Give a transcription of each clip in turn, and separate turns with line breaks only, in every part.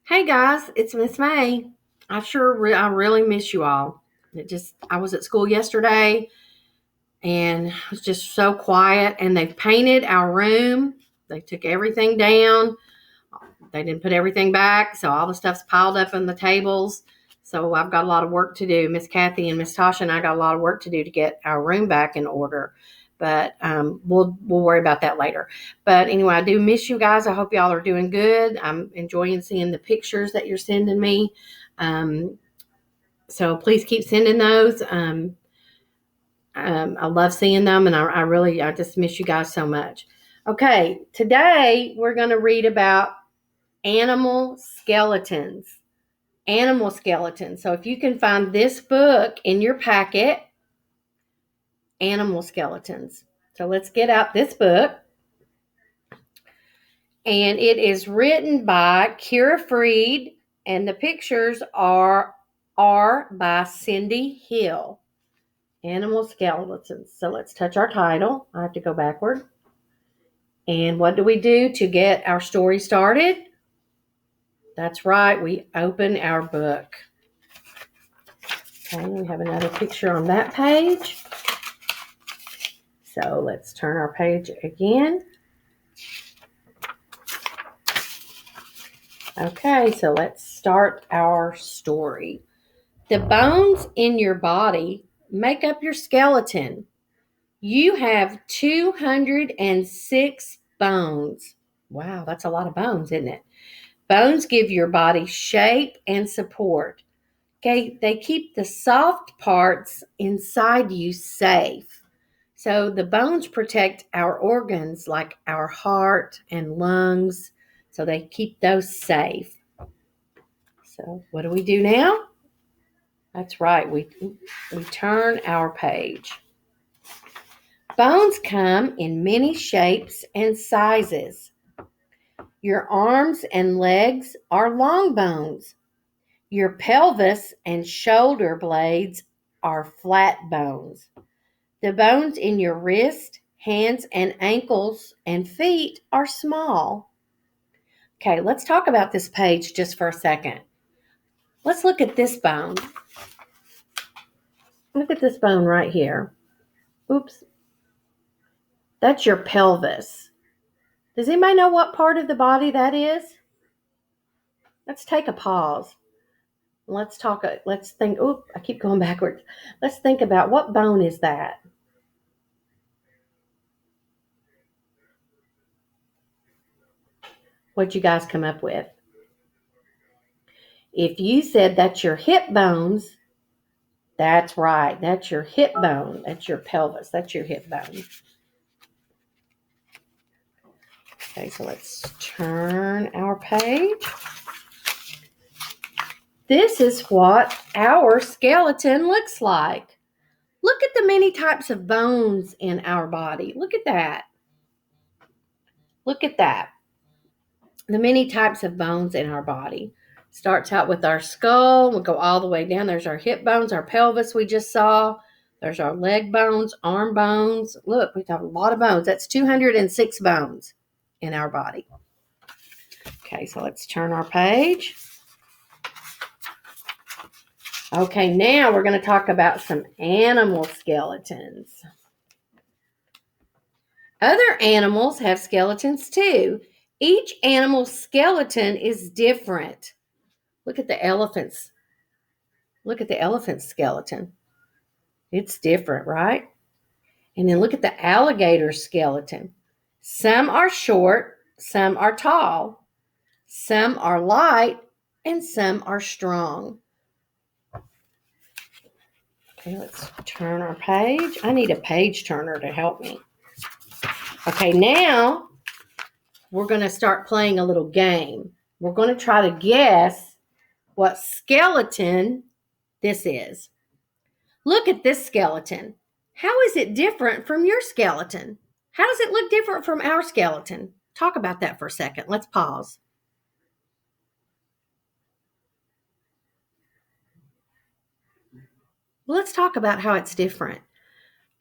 Hey guys, it's Miss May. I really miss you all. I was at school yesterday and it was just so quiet. And they've painted our room. They took everything down. They didn't put everything back, so all the stuff's piled up on the tables. So I've got a lot of work to do. Miss Kathy and Miss Tasha and I got a lot of work to do to get our room back in order. But we'll worry about that later. But anyway, I do miss you guys. I hope y'all are doing good. I'm enjoying seeing the pictures that you're sending me. Um, so please keep sending those. I love seeing them, and I just miss you guys so much. Okay, today we're going to read about animal skeletons. Animal skeletons. So if you can find this book in your packet, Animal Skeletons. So let's get out this book. And it is written by Kira Freed, and the pictures are by Cindy Hill. Animal Skeletons. So let's touch our title. I have to go backward. And what do we do to get our story started? That's right, we open our book. Okay, we have another picture on that page. So let's turn our page again. Okay, so let's start our story. The bones in your body make up your skeleton. You have 206 bones. Wow, that's a lot of bones, isn't it? Bones give your body shape and support. Okay, they keep the soft parts inside you safe. So the bones protect our organs like our heart and lungs, so they keep those safe. So what do we do now? That's right, we turn our page. Bones come in many shapes and sizes. Your arms and legs are long bones. Your pelvis and shoulder blades are flat bones. The bones in your wrist, hands, and ankles and feet are small. Okay, let's talk about this page just for a second. Let's look at this bone. Look at this bone right here. Oops. That's your pelvis. Does anybody know what part of the body that is? Let's take a pause. Let's think. Oop, I keep going backwards. Let's think about what bone is that? What'd you guys come up with? If you said that's your hip bones, that's right. That's your hip bone. That's your pelvis. That's your hip bone. Okay, so let's turn our page. This is what our skeleton looks like. Look at the many types of bones in our body. Look at that. Look at that. The many types of bones in our body. Starts out with our skull. We'll go all the way down. There's our hip bones, our pelvis we just saw. There's our leg bones, arm bones. Look, we have a lot of bones. That's 206 bones in our body. Okay, so let's turn our page. Okay, now we're going to talk about some animal skeletons. Other animals have skeletons too. Each animal's skeleton is different. Look at the elephants. Look at the elephant's skeleton. It's different, right? And then look at the alligator's skeleton. Some are short, some are tall, some are light, and some are strong. Okay, let's turn our page. I need a page turner to help me. Okay, now we're going to start playing a little game. We're going to try to guess what skeleton this is. Look at this skeleton. How is it different from your skeleton? How does it look different from our skeleton? Talk about that for a second. Let's pause. Let's talk about how it's different.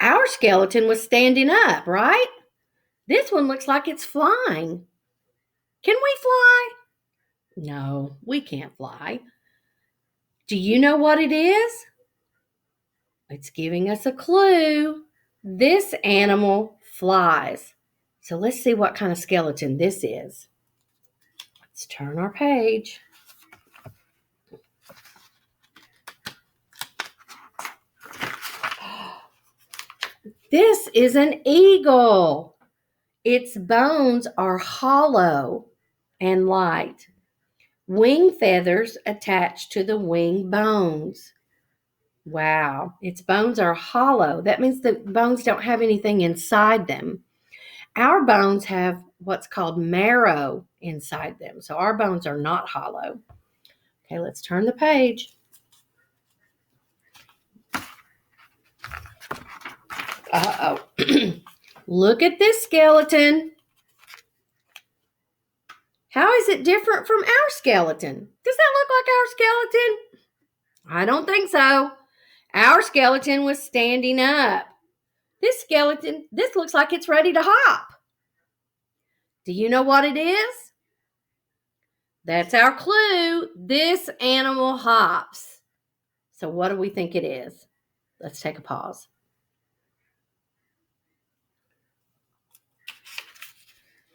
Our skeleton was standing up, right? This one looks like it's flying. Can we fly? No, we can't fly. Do you know what it is? It's giving us a clue. This animal flies. So let's see what kind of skeleton this is. Let's turn our page. This is an eagle. Its bones are hollow and light. Wing feathers attached to the wing bones. Wow, its bones are hollow. That means the bones don't have anything inside them. Our bones have what's called marrow inside them. So our bones are not hollow. Okay, let's turn the page. Uh-oh. Look at this skeleton. How is it different from our skeleton? Does that look like our skeleton? I don't think so. Our skeleton was standing up. This skeleton, this looks like it's ready to hop. Do you know what it is? That's our clue. This animal hops. So what do we think it is? Let's take a pause.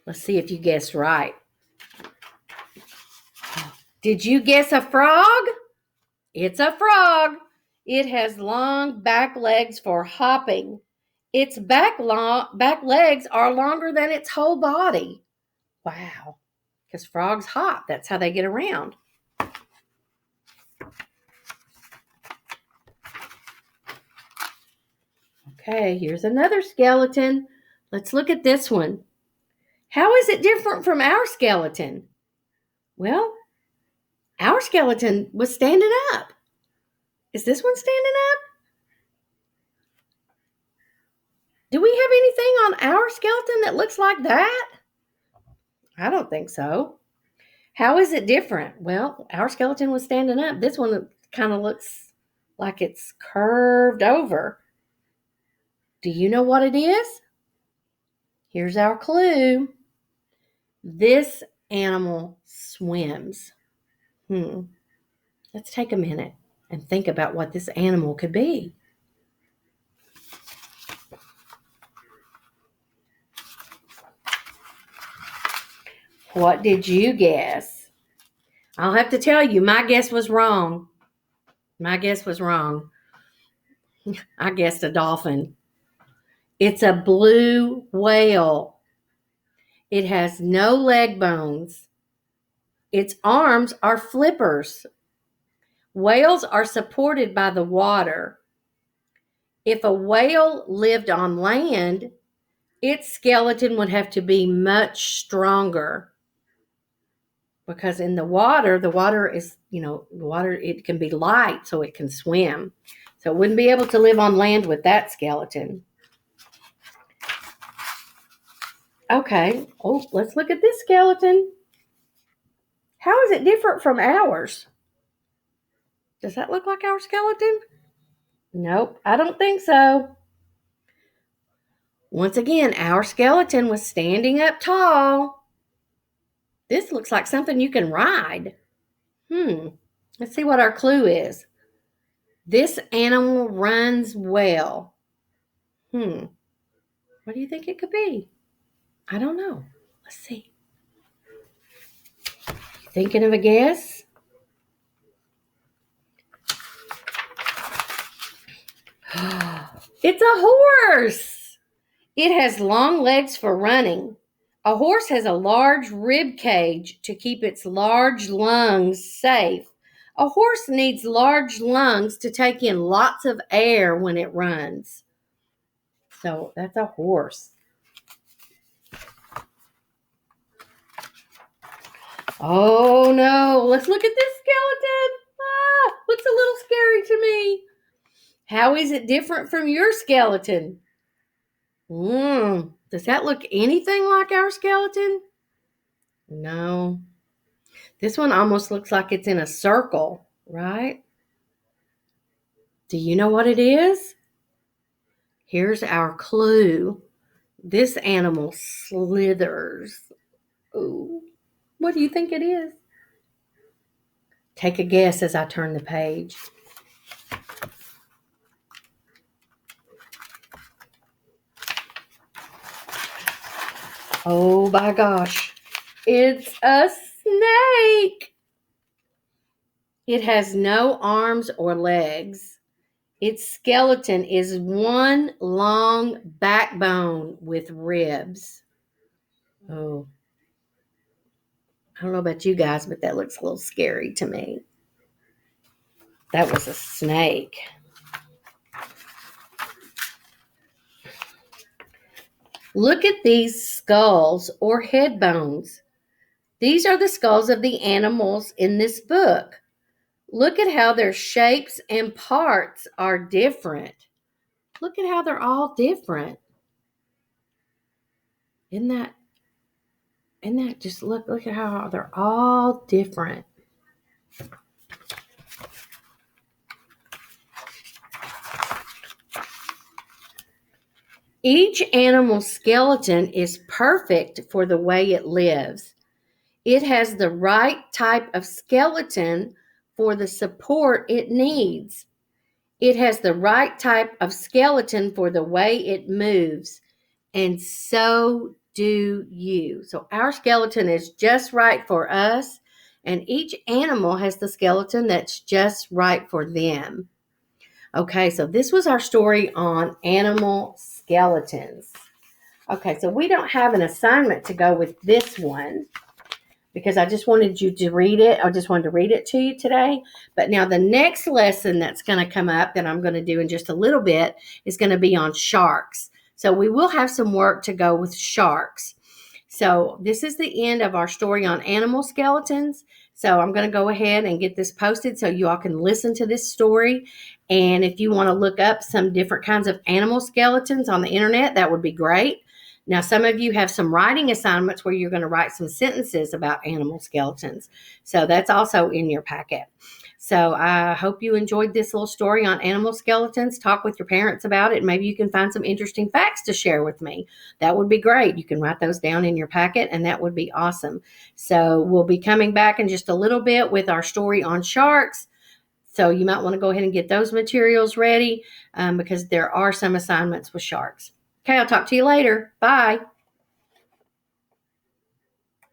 Let's see if you guessed right. Did you guess a frog? It's a frog. It has long back legs for hopping. Its back legs are longer than its whole body. Wow. Because frogs hop. That's how they get around. Okay, here's another skeleton. Let's look at this one. How is it different from our skeleton? Well, our skeleton was standing up. Is this one standing up? Do we have anything on our skeleton that looks like that? I don't think so. How is it different? Well, our skeleton was standing up. This one kind of looks like it's curved over. Do you know what it is? Here's our clue. This animal swims. Let's take a minute and think about what this animal could be. What did you guess? I'll have to tell you, my guess was wrong. I guessed a dolphin. It's a blue whale. It has no leg bones. Its arms are flippers. Whales are supported by the water. If a whale lived on land, its skeleton would have to be much stronger. Because in the water is, it can be light so it can swim. So it wouldn't be able to live on land with that skeleton. Okay. Oh, let's look at this skeleton. How is it different from ours? Does that look like our skeleton? Nope, I don't think so. Once again, our skeleton was standing up tall. This looks like something you can ride. Let's see what our clue is. This animal runs well. What do you think it could be? I don't know. Let's see. You thinking of a guess? It's a horse. It has long legs for running. A horse has a large rib cage to keep its large lungs safe. A horse needs large lungs to take in lots of air when it runs. So that's a horse. Oh no, let's look at this skeleton. Looks a little scary to me. How is it different from your skeleton? Does that look anything like our skeleton? No. This one almost looks like it's in a circle, right? Do you know what it is? Here's our clue. This animal slithers. Ooh. What do you think it is? Take a guess as I turn the page. Oh my gosh. It's a snake. It has no arms or legs. Its skeleton is one long backbone with ribs. Oh, I don't know about you guys, but that looks a little scary to me. That was a snake. Look at these skulls or head bones. These are the skulls of the animals in this book. Look at how their shapes and parts are different. Look at how they're all different. Isn't that just look at how they're all different. Each animal skeleton is perfect for the way it lives. It has the right type of skeleton for the support it needs. It has the right type of skeleton for the way it moves. And so do you. So our skeleton is just right for us, and each animal has the skeleton that's just right for them. Okay, so this was our story on animal skeletons. Okay, so we don't have an assignment to go with this one because I just wanted you to read it. I just wanted to read it to you today. But now the next lesson that's going to come up that I'm going to do in just a little bit is going to be on sharks. So we will have some work to go with sharks. So this is the end of our story on animal skeletons. So I'm going to go ahead and get this posted so you all can listen to this story. And if you want to look up some different kinds of animal skeletons on the internet, that would be great. Now, some of you have some writing assignments where you're going to write some sentences about animal skeletons. So that's also in your packet. So I hope you enjoyed this little story on animal skeletons. Talk with your parents about it. Maybe you can find some interesting facts to share with me. That would be great. You can write those down in your packet, and that would be awesome. So we'll be coming back in just a little bit with our story on sharks. So you might want to go ahead and get those materials ready because there are some assignments with sharks. Okay, I'll talk to you later. Bye.